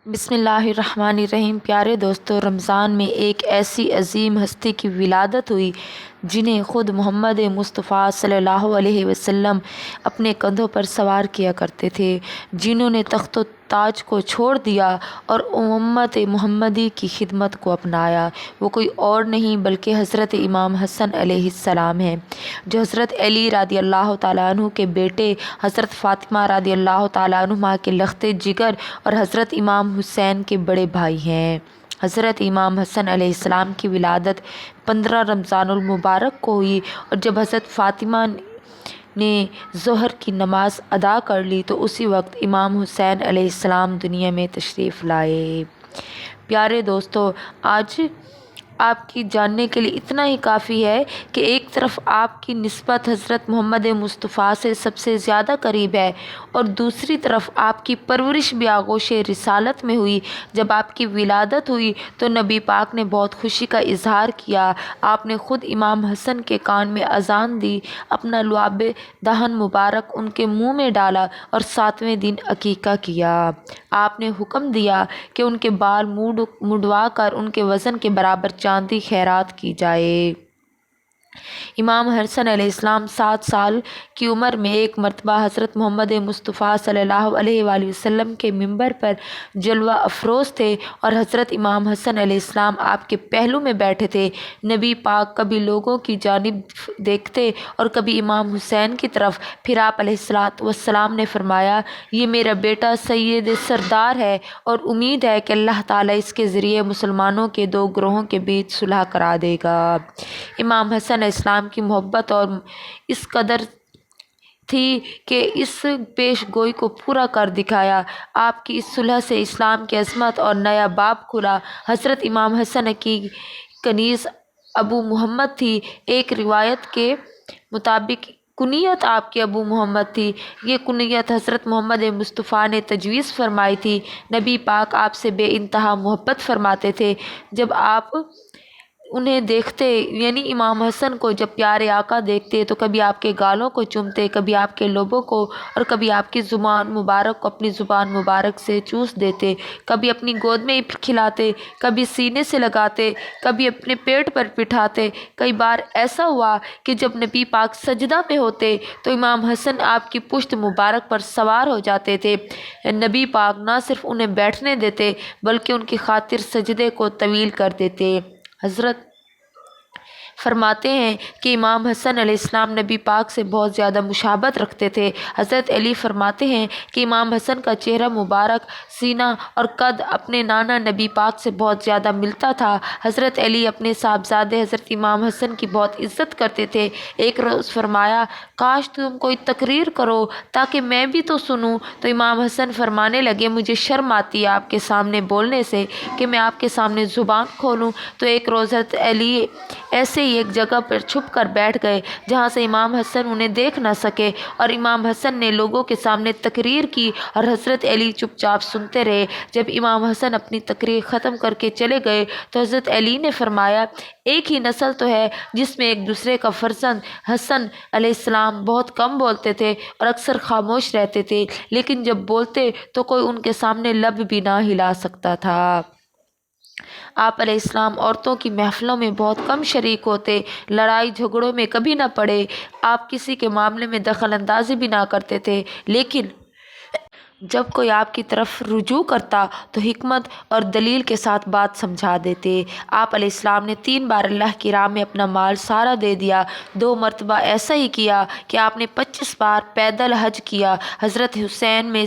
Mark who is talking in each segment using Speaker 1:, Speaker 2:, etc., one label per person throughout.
Speaker 1: بسم اللہ الرحمن الرحیم۔ پیارے دوستو، رمضان میں ایک ایسی عظیم ہستی کی ولادت ہوئی جنہیں خود محمد مصطفیٰ صلی اللہ علیہ وسلم اپنے کندھوں پر سوار کیا کرتے تھے، جنہوں نے تخت و تاج کو چھوڑ دیا اور امت محمدی کی خدمت کو اپنایا۔ وہ کوئی اور نہیں بلکہ حضرت امام حسن علیہ السلام ہیں، جو حضرت علی رضی اللہ تعالیٰ عنہ کے بیٹے، حضرت فاطمہ رضی اللہ تعالیٰ عنہما کے لخت جگر اور حضرت امام حسین کے بڑے بھائی ہیں۔ حضرت امام حسن علیہ السلام کی ولادت 15 رمضان المبارک کو ہوئی، اور جب حضرت فاطمہ نے ظہر کی نماز ادا کر لی تو اسی وقت امام حسین علیہ السلام دنیا میں تشریف لائے۔ پیارے دوستو، آج آپ کی جاننے کے لیے اتنا ہی کافی ہے کہ ایک طرف آپ کی نسبت حضرت محمد مصطفیٰ سے سب سے زیادہ قریب ہے، اور دوسری طرف آپ کی پرورش بھی آغوش رسالت میں ہوئی۔ جب آپ کی ولادت ہوئی تو نبی پاک نے بہت خوشی کا اظہار کیا۔ آپ نے خود امام حسن کے کان میں اذان دی، اپنا لعاب دہن مبارک ان کے منہ میں ڈالا اور 7ویں دن عقیقہ کیا۔ آپ نے حکم دیا کہ ان کے بال منڈوا کر ان کے وزن کے برابر چاندی خیرات کی جائے۔ امام حسن علیہ السلام 7 سال کی عمر میں ایک مرتبہ حضرت محمد مصطفیٰ صلی اللہ علیہ وآلہ وسلم کے منبر پر جلوہ افروز تھے، اور حضرت امام حسن علیہ السلام آپ کے پہلو میں بیٹھے تھے۔ نبی پاک کبھی لوگوں کی جانب دیکھتے اور کبھی امام حسین کی طرف، پھر آپ علیہ الصلوۃ والسلام نے فرمایا، یہ میرا بیٹا سید سردار ہے، اور امید ہے کہ اللہ تعالیٰ اس کے ذریعے مسلمانوں کے 2 گروہوں کے بیچ صلح کرا دے گا۔ امام حسن علیہ السلام کی محبت اور اس قدر تھی کہ اس پیش گوئی کو پورا کر دکھایا۔ آپ کی اس صلح سے اسلام کی عظمت اور نیا باب کھلا۔ حضرت امام حسن کی کنیز ابو محمد تھی۔ ایک روایت کے مطابق کنیت آپ کی ابو محمد تھی۔ یہ کنیت حضرت محمد مصطفیٰ نے تجویز فرمائی تھی۔ نبی پاک آپ سے بے انتہا محبت فرماتے تھے۔ جب آپ انہیں دیکھتے، یعنی امام حسن کو جب پیارے آقا دیکھتے تو کبھی آپ کے گالوں کو چومتے، کبھی آپ کے لبوں کو، اور کبھی آپ کی زبان مبارک کو اپنی زبان مبارک سے چوس دیتے، کبھی اپنی گود میں کھلاتے، کبھی سینے سے لگاتے، کبھی اپنے پیٹ پر بٹھاتے۔ کئی بار ایسا ہوا کہ جب نبی پاک سجدہ میں ہوتے تو امام حسن آپ کی پشت مبارک پر سوار ہو جاتے تھے۔ نبی پاک نہ صرف انہیں بیٹھنے دیتے بلکہ ان کی خاطر سجدے کو طویل کر دیتے۔ حضرت فرماتے ہیں کہ امام حسن علیہ السلام نبی پاک سے بہت زیادہ مشابہت رکھتے تھے۔ حضرت علی فرماتے ہیں کہ امام حسن کا چہرہ مبارک، سینہ اور قد اپنے نانا نبی پاک سے بہت زیادہ ملتا تھا۔ حضرت علی اپنے صاحبزادے حضرت امام حسن کی بہت عزت کرتے تھے۔ ایک روز فرمایا، کاش تم کوئی تقریر کرو تاکہ میں بھی تو سنوں۔ تو امام حسن فرمانے لگے، مجھے شرم آتی ہے آپ کے سامنے بولنے سے کہ میں آپ کے سامنے زبان کھولوں۔ تو ایک روز حضرت علی ایسے ہی ایک جگہ پر چھپ کر بیٹھ گئے جہاں سے امام حسن انہیں دیکھ نہ سکے، اور امام حسن نے لوگوں کے سامنے تقریر کی اور حضرت علی چپ چاپ سنتے رہے۔ جب امام حسن اپنی تقریر ختم کر کے چلے گئے تو حضرت علی نے فرمایا، ایک ہی نسل تو ہے جس میں ایک دوسرے کا فرزند حسن علیہ السلام بہت کم بولتے تھے اور اکثر خاموش رہتے تھے، لیکن جب بولتے تو کوئی ان کے سامنے لب بھی نہ ہلا سکتا تھا۔ آپ علیہ السلام عورتوں کی محفلوں میں بہت کم شریک ہوتے، لڑائی جھگڑوں میں کبھی نہ پڑے، آپ کسی کے معاملے میں دخل اندازی بھی نہ کرتے تھے، لیکن جب کوئی آپ کی طرف رجوع کرتا تو حکمت اور دلیل کے ساتھ بات سمجھا دیتے۔ آپ علیہ السلام نے 3 بار اللہ کی راہ میں اپنا مال سارا دے دیا۔ 2 مرتبہ ایسا ہی کیا کہ آپ نے 25 بار پیدل حج کیا۔ حضرت حسین میں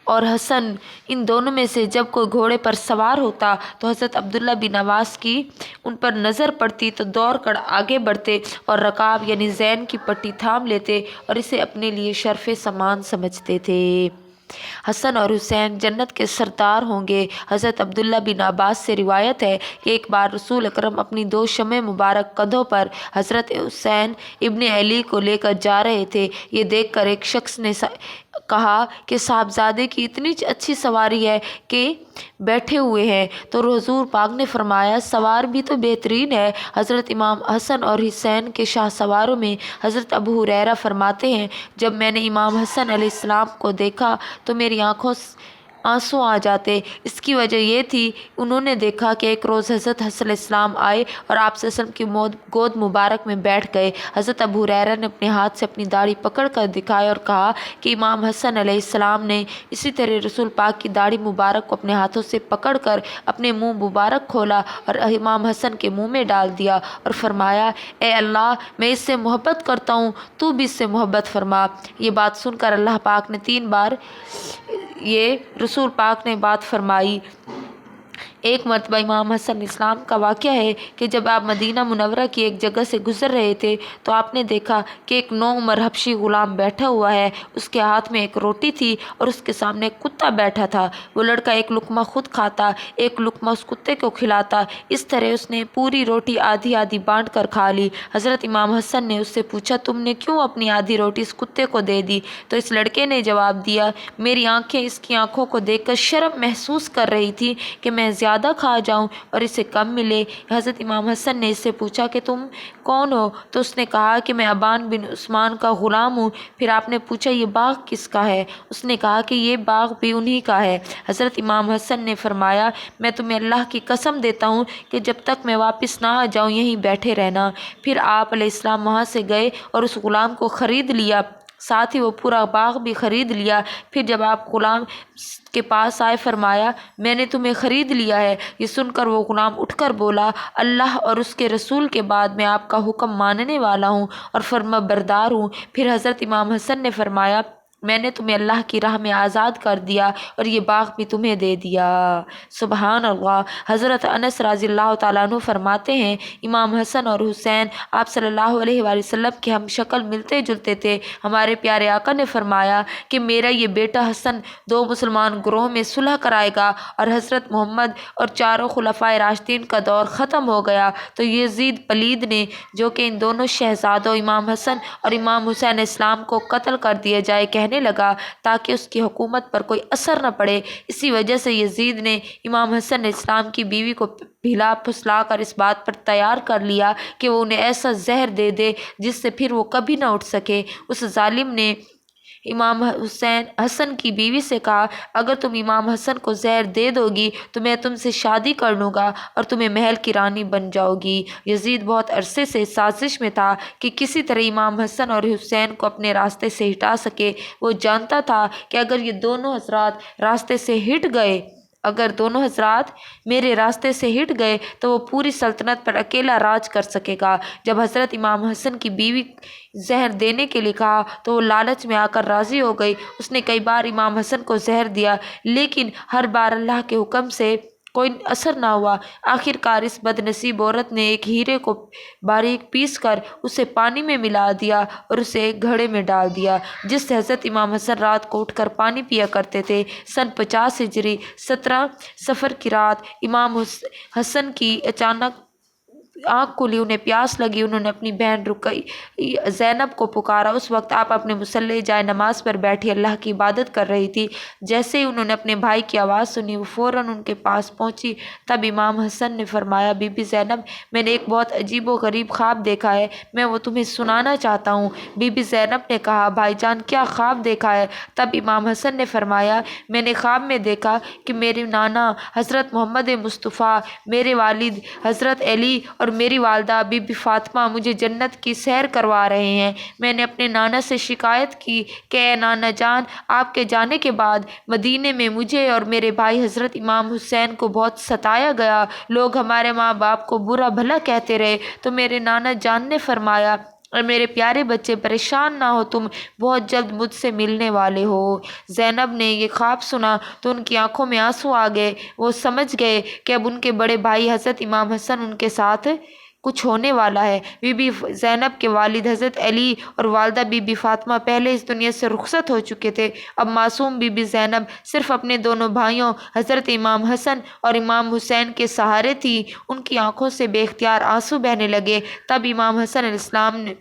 Speaker 1: اور حسن، ان دونوں میں سے جب کوئی گھوڑے پر سوار ہوتا تو حضرت عبداللہ بن عباس کی ان پر نظر پڑتی تو دوڑ کر آگے بڑھتے اور رکاب یعنی زین کی پٹی تھام لیتے اور اسے اپنے لیے شرف سامان سمجھتے تھے۔ حسن اور حسین جنت کے سردار ہوں گے۔ حضرت عبداللہ بن عباس سے روایت ہے کہ ایک بار رسول اکرم اپنی 2 شمع مبارک کندھوں پر حضرت حسین ابن علی کو لے کر جا رہے تھے۔ یہ دیکھ کر ایک شخص نے کہا کہ صاحبزادے کی اتنی اچھی سواری ہے کہ بیٹھے ہوئے ہیں، تو حضور پاک نے فرمایا، سوار بھی تو بہترین ہے۔ حضرت امام حسن اور حسین کے شاہ سواروں میں حضرت ابو ہریرہ فرماتے ہیں، جب میں نے امام حسن علیہ السلام کو دیکھا تو میری آنکھوں آنسو آ جاتے۔ اس کی وجہ یہ تھی انہوں نے دیکھا کہ ایک روز حضرت حسن علیہ السلام آئے اور آپ صلی اللہ علیہ وسلم کی گود مبارک میں بیٹھ گئے۔ حضرت ابو ہریرہ نے اپنے ہاتھ سے اپنی داڑھی پکڑ کر دکھائی اور کہا کہ امام حسن علیہ السلام نے اسی طرح رسول پاک کی داڑھی مبارک کو اپنے ہاتھوں سے پکڑ کر اپنے منہ مبارک کھولا اور امام حسن کے منہ میں ڈال دیا اور فرمایا، اے اللہ، میں اس سے محبت کرتا ہوں، تو بھی اس سے محبت فرما۔ یہ بات سن کر اللہ پاک نے 3 بار یہ رسول پاک نے بات فرمائی۔ ایک مرتبہ امام حسن علیہ السلام کا واقعہ ہے کہ جب آپ مدینہ منورہ کی ایک جگہ سے گزر رہے تھے تو آپ نے دیکھا کہ ایک نوعمر حبشی غلام بیٹھا ہوا ہے، اس کے ہاتھ میں ایک روٹی تھی اور اس کے سامنے ایک کتا بیٹھا تھا۔ وہ لڑکا ایک لقمہ خود کھاتا، ایک لقمہ اس کتے کو کھلاتا، اس طرح اس نے پوری روٹی آدھی آدھی بانٹ کر کھا لی۔ حضرت امام حسن نے اس سے پوچھا، تم نے کیوں اپنی آدھی روٹی اس کتے کو دے دی؟ تو اس لڑکے نے جواب دیا، میری آنکھیں اس کی آنکھوں کو دیکھ کر شرم محسوس کر رہی تھی کہ میں زیادہ کھا جاؤں اور اسے کم ملے۔ حضرت امام حسن نے اس سے پوچھا کہ تم کون ہو؟ تو اس نے کہا کہ میں ابان بن عثمان کا غلام ہوں۔ پھر آپ نے پوچھا، یہ باغ کس کا ہے؟ اس نے کہا کہ یہ باغ بھی انہی کا ہے۔ حضرت امام حسن نے فرمایا، میں تمہیں اللہ کی قسم دیتا ہوں کہ جب تک میں واپس نہ آ جاؤں یہیں بیٹھے رہنا۔ پھر آپ علیہ السلام وہاں سے گئے اور اس غلام کو خرید لیا، ساتھ ہی وہ پورا باغ بھی خرید لیا۔ پھر جب آپ غلام کے پاس آئے فرمایا، میں نے تمہیں خرید لیا ہے۔ یہ سن کر وہ غلام اٹھ کر بولا، اللہ اور اس کے رسول کے بعد میں آپ کا حکم ماننے والا ہوں اور فرما بردار ہوں۔ پھر حضرت امام حسن نے فرمایا، میں نے تمہیں اللہ کی راہ میں آزاد کر دیا اور یہ باغ بھی تمہیں دے دیا۔ سبحان اللہ۔ حضرت انس رضی اللہ تعالیٰ عنہ فرماتے ہیں، امام حسن اور حسین آپ صلی اللہ علیہ وآلہ وسلم کے ہم شکل ملتے جلتے تھے۔ ہمارے پیارے آقا نے فرمایا کہ میرا یہ بیٹا حسن 2 مسلمان گروہ میں صلح کرائے گا اور حضرت محمد اور 4 خلفائے راشدین کا دور ختم ہو گیا تو یزید پلید نے، جو کہ ان دونوں شہزادوں امام حسن اور امام حسین علیہ السلام کو قتل کر دیا جائے، کہنے لگا تاکہ اس کی حکومت پر کوئی اثر نہ پڑے۔ اسی وجہ سے یزید نے امام حسن علیہ السلام کی بیوی کو بھلا پھسلا کر اس بات پر تیار کر لیا کہ وہ انہیں ایسا زہر دے دے جس سے پھر وہ کبھی نہ اٹھ سکے۔ اس ظالم نے امام حسن کی بیوی سے کہا، اگر تم امام حسن کو زہر دے دو گی تو میں تم سے شادی کر لوں گا اور تمہیں محل کی رانی بن جاؤ گی۔ یزید بہت عرصے سے سازش میں تھا کہ کسی طرح امام حسن اور حسین کو اپنے راستے سے ہٹا سکے۔ وہ جانتا تھا کہ اگر یہ دونوں حضرات راستے سے ہٹ گئے میرے راستے سے ہٹ گئے تو وہ پوری سلطنت پر اکیلا راج کر سکے گا۔ جب حضرت امام حسن کی بیوی زہر دینے کے لیے کہا تو وہ لالچ میں آ کر راضی ہو گئی۔ اس نے کئی بار امام حسن کو زہر دیا لیکن ہر بار اللہ کے حکم سے کوئی اثر نہ ہوا۔ آخر کار اس بد نصیب عورت نے ایک ہیرے کو باریک پیس کر اسے پانی میں ملا دیا اور اسے ایک گھڑے میں ڈال دیا جس سے حضرت امام حسن رات کو اٹھ کر پانی پیا کرتے تھے۔ سن 50 ہجری 17 صفر کی رات امام حسن کی اچانک آنکھ کھلی، انہیں پیاس لگی، انہوں نے اپنی بہن زینب کو پکارا۔ اس وقت آپ اپنے مصلی جائے نماز پر بیٹھی اللہ کی عبادت کر رہی تھی۔ جیسے ہی انہوں نے اپنے بھائی کی آواز سنی وہ فوراً ان کے پاس پہنچی۔ تب امام حسن نے فرمایا، بی بی زینب، میں نے ایک بہت عجیب و غریب خواب دیکھا ہے، میں وہ تمہیں سنانا چاہتا ہوں۔ بی بی زینب نے کہا، بھائی جان کیا خواب دیکھا ہے؟ تب امام حسن نے فرمایا، میں نے خواب میں دیکھا کہ میرے نانا حضرت محمد مصطفیٰ، میرے والد حضرت علی اور میری والدہ بی بی فاطمہ مجھے جنت کی سیر کروا رہے ہیں۔ میں نے اپنے نانا سے شکایت کی کہ اے نانا جان، آپ کے جانے کے بعد مدینے میں مجھے اور میرے بھائی حضرت امام حسین کو بہت ستایا گیا، لوگ ہمارے ماں باپ کو برا بھلا کہتے رہے۔ تو میرے نانا جان نے فرمایا، اور میرے پیارے بچے پریشان نہ ہو، تم بہت جلد مجھ سے ملنے والے ہو۔ زینب نے یہ خواب سنا تو ان کی آنکھوں میں آنسو آ گئے۔ وہ سمجھ گئے کہ اب ان کے بڑے بھائی حضرت امام حسن ان کے ساتھ کچھ ہونے والا ہے۔ بی بی زینب کے والد حضرت علی اور والدہ بی بی فاطمہ پہلے اس دنیا سے رخصت ہو چکے تھے۔ اب معصوم بی بی زینب صرف اپنے دونوں بھائیوں حضرت امام حسن اور امام حسین کے سہارے تھی۔ ان کی آنکھوں سے بے اختیار آنسو بہنے لگے۔ تب امام حسن علیہ السلام نے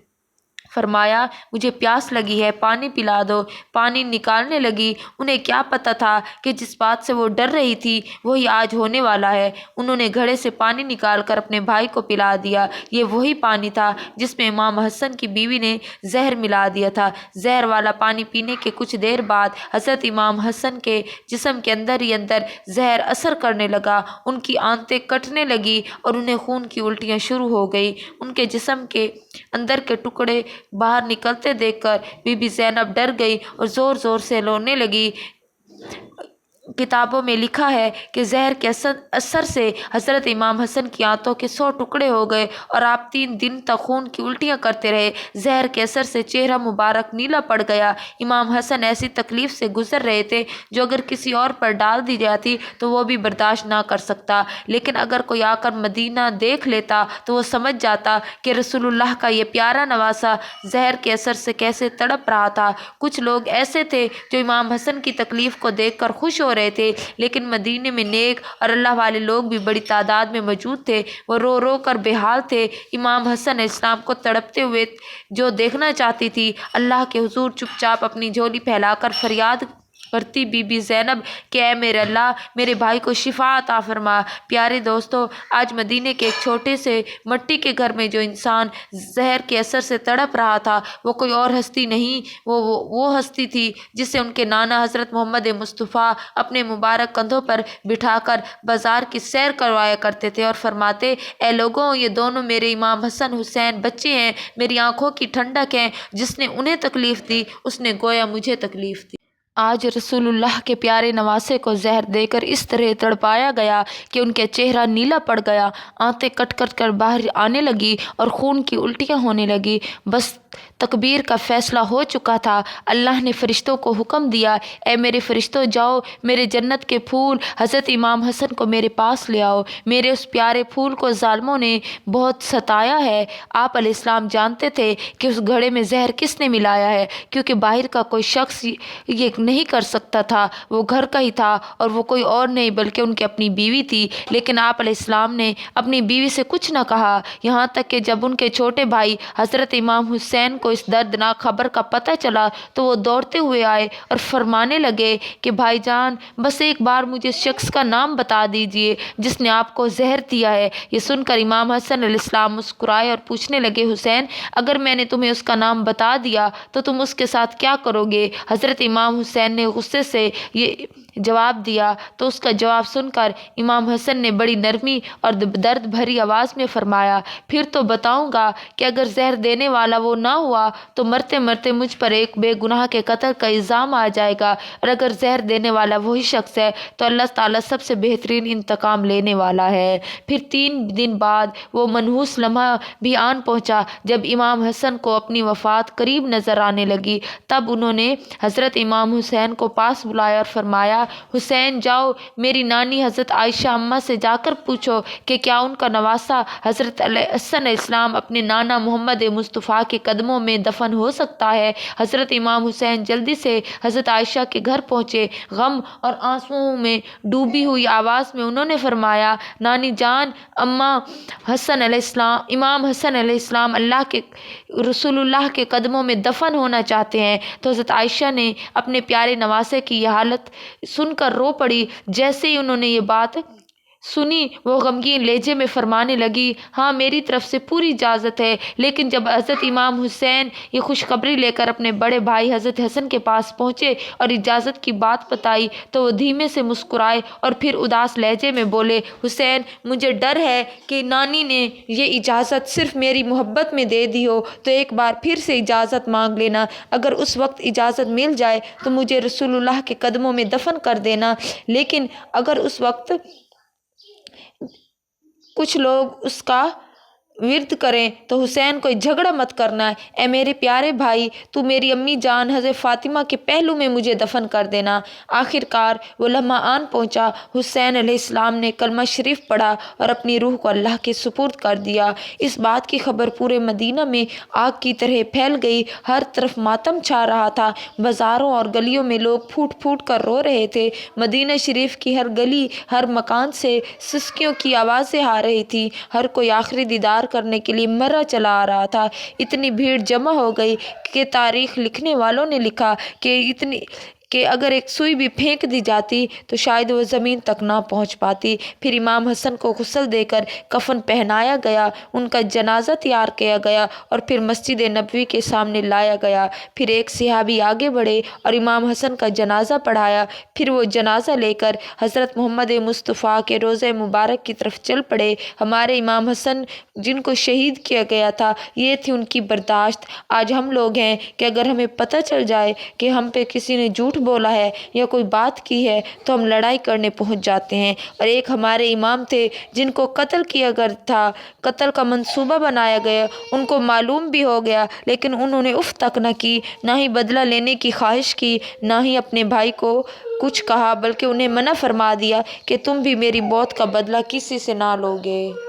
Speaker 1: فرمایا مجھے پیاس لگی ہے، پانی پلا دو۔ پانی نکالنے لگی۔ انہیں کیا پتہ تھا کہ جس بات سے وہ ڈر رہی تھی وہی آج ہونے والا ہے۔ انہوں نے گھڑے سے پانی نکال کر اپنے بھائی کو پلا دیا۔ یہ وہی پانی تھا جس میں امام حسن کی بیوی نے زہر ملا دیا تھا۔ زہر والا پانی پینے کے کچھ دیر بعد حضرت امام حسن کے جسم کے اندر ہی اندر زہر اثر کرنے لگا۔ ان کی آنتیں کٹنے لگی اور انہیں خون کی الٹیاں شروع ہو گئی۔ ان کے جسم کے اندر کے ٹکڑے باہر نکلتے دیکھ کر بی بی زینب ڈر گئی اور زور زور سے رونے لگی۔ کتابوں میں لکھا ہے کہ زہر کے اثر سے حضرت امام حسن کی آنتوں کے 100 ٹکڑے ہو گئے اور آپ 3 دن تک خون کی الٹیاں کرتے رہے۔ زہر کے اثر سے چہرہ مبارک نیلا پڑ گیا۔ امام حسن ایسی تکلیف سے گزر رہے تھے جو اگر کسی اور پر ڈال دی جاتی تو وہ بھی برداشت نہ کر سکتا، لیکن اگر کوئی آ کر مدینہ دیکھ لیتا تو وہ سمجھ جاتا کہ رسول اللہ کا یہ پیارا نواسہ زہر کے اثر سے کیسے تڑپ رہا تھا۔ کچھ لوگ ایسے تھے جو امام حسن کی تکلیف کو دیکھ کر خوش ہو رہے تھے، لیکن مدینے میں نیک اور اللہ والے لوگ بھی بڑی تعداد میں موجود تھے۔ وہ رو رو کر بے حال تھے۔ امام حسن علیہ السلام کو تڑپتے ہوئے جو دیکھنا چاہتی تھی، اللہ کے حضور چپ چاپ اپنی جھولی پھیلا کر فریاد کرتی بی بی زینب کہ اے میرے اللہ، میرے بھائی کو شفا عطا فرما۔ پیارے دوستو، آج مدینے کے ایک چھوٹے سے مٹی کے گھر میں جو انسان زہر کے اثر سے تڑپ رہا تھا وہ کوئی اور ہستی نہیں، وہ ہستی تھی جسے ان کے نانا حضرت محمد مصطفیٰ اپنے مبارک کندھوں پر بٹھا کر بازار کی سیر کروایا کرتے تھے اور فرماتے، اے لوگوں، یہ دونوں میرے امام حسن حسین بچے ہیں، میری آنکھوں کی ٹھنڈک ہیں۔ جس نے انہیں تکلیف دی اس نے گویا مجھے تکلیف دی۔ آج رسول اللہ کے پیارے نواسے کو زہر دے کر اس طرح تڑپایا گیا کہ ان کے چہرہ نیلا پڑ گیا، آنتیں کٹ کٹ کر باہر آنے لگی اور خون کی الٹیاں ہونے لگی۔ بس تقدیر کا فیصلہ ہو چکا تھا۔ اللہ نے فرشتوں کو حکم دیا، اے میرے فرشتوں، جاؤ میرے جنت کے پھول حضرت امام حسن کو میرے پاس لے آؤ۔ میرے اس پیارے پھول کو ظالموں نے بہت ستایا ہے۔ آپ علیہ السلام جانتے تھے کہ اس گھڑے میں زہر کس نے ملایا ہے، کیونکہ باہر کا کوئی شخص یہ نہیں کر سکتا تھا، وہ گھر کا ہی تھا اور وہ کوئی اور نہیں بلکہ ان کی اپنی بیوی تھی۔ لیکن آپ علیہ السلام نے اپنی بیوی سے کچھ نہ کہا، یہاں تک کہ جب ان کے چھوٹے بھائی حضرت امام حسین کو اس دردناک خبر کا پتہ چلا تو وہ دوڑتے ہوئے آئے اور فرمانے لگے کہ بھائی جان، بس ایک بار مجھے اس شخص کا نام بتا دیجئے جس نے آپ کو زہر دیا ہے۔ یہ سن کر امام حسن علیہ السلام مسکرائے اور پوچھنے لگے، حسین، اگر میں نے تمہیں اس کا نام بتا دیا تو تم اس کے ساتھ کیا کرو گے؟ حضرت امام حسین نے غصے سے یہ جواب دیا تو اس کا جواب سن کر امام حسن نے بڑی نرمی اور درد بھری آواز میں فرمایا، پھر تو بتاؤں گا کہ اگر زہر دینے والا وہ نہ ہوا تو مرتے مرتے مجھ پر ایک بے گناہ کے قتل کا الزام آ جائے گا، اور اگر زہر دینے والا وہی شخص ہے تو اللہ تعالیٰ سب سے بہترین انتقام لینے والا ہے۔ پھر 3 دن بعد وہ منحوس لمحہ بھی آن پہنچا جب امام حسن کو اپنی وفات قریب نظر آنے لگی۔ تب انہوں نے حضرت امام حسین کو پاس بلایا اور فرمایا، حسین، جاؤ میری نانی حضرت عائشہ اماں سے جا کر پوچھو کہ کیا ان کا نواسہ حضرت حسن علیہ السلام اپنے نانا محمد مصطفیٰ کے قدموں میں دفن ہو سکتا ہے۔ حضرت امام حسین جلدی سے حضرت عائشہ کے گھر پہنچے۔ غم اور آنسوؤں میں ڈوبی ہوئی آواز میں انہوں نے فرمایا، نانی جان، امام حسن علیہ السلام اللہ کے رسول اللہ کے قدموں میں دفن ہونا چاہتے ہیں۔ تو حضرت عائشہ نے اپنے پیارے نواسے کی یہ حالت سن کر رو پڑی۔ جیسے ہی انہوں نے یہ بات سنی وہ غمگین لہجے میں فرمانے لگی، ہاں میری طرف سے پوری اجازت ہے۔ لیکن جب حضرت امام حسین یہ خوشخبری لے کر اپنے بڑے بھائی حضرت حسن کے پاس پہنچے اور اجازت کی بات بتائی تو وہ دھیمے سے مسکرائے اور پھر اداس لہجے میں بولے، حسین، مجھے ڈر ہے کہ نانی نے یہ اجازت صرف میری محبت میں دے دی ہو، تو ایک بار پھر سے اجازت مانگ لینا۔ اگر اس وقت اجازت مل جائے تو مجھے رسول اللہ کے قدموں میں دفن کر دینا، لیکن اگر اس وقت کچھ لوگ اس کا ورد کریں تو حسین کوئی جھگڑا مت کرنا۔ اے میرے پیارے بھائی، تو میری امی جان حضرت فاطمہ کے پہلو میں مجھے دفن کر دینا۔ آخر کار وہ لمحہ آن پہنچا۔ حسین علیہ السلام نے کلمہ شریف پڑھا اور اپنی روح کو اللہ کے سپرد کر دیا۔ اس بات کی خبر پورے مدینہ میں آگ کی طرح پھیل گئی۔ ہر طرف ماتم چھا رہا تھا۔ بازاروں اور گلیوں میں لوگ پھوٹ پھوٹ کر رو رہے تھے۔ مدینہ شریف کی ہر گلی، ہر مکان سے سسکیوں کی آوازیں آ رہی تھی۔ ہر کوئی آخری دیدار کرنے کے لیے مرہ چلا آ رہا تھا۔ اتنی بھیڑ جمع ہو گئی کہ تاریخ لکھنے والوں نے لکھا کہ اگر ایک سوئی بھی پھینک دی جاتی تو شاید وہ زمین تک نہ پہنچ پاتی۔ پھر امام حسن کو غسل دے کر کفن پہنایا گیا، ان کا جنازہ تیار کیا گیا اور پھر مسجد نبوی کے سامنے لایا گیا۔ پھر ایک صحابی آگے بڑھے اور امام حسن کا جنازہ پڑھایا۔ پھر وہ جنازہ لے کر حضرت محمد مصطفیٰ کے روضہ مبارک کی طرف چل پڑے۔ ہمارے امام حسن جن کو شہید کیا گیا تھا، یہ تھی ان کی برداشت۔ آج ہم لوگ ہیں کہ اگر ہمیں پتہ چل جائے کہ ہم پہ کسی نے جھوٹ بولا ہے یا کوئی بات کی ہے تو ہم لڑائی کرنے پہنچ جاتے ہیں۔ اور ایک ہمارے امام تھے جن کو قتل کیا گیا تھا، قتل کا منصوبہ بنایا گیا، ان کو معلوم بھی ہو گیا لیکن انہوں نے اف تک نہ کی، نہ ہی بدلہ لینے کی خواہش کی، نہ ہی اپنے بھائی کو کچھ کہا، بلکہ انہیں منع فرما دیا کہ تم بھی میری موت کا بدلہ کسی سے نہ لوگے۔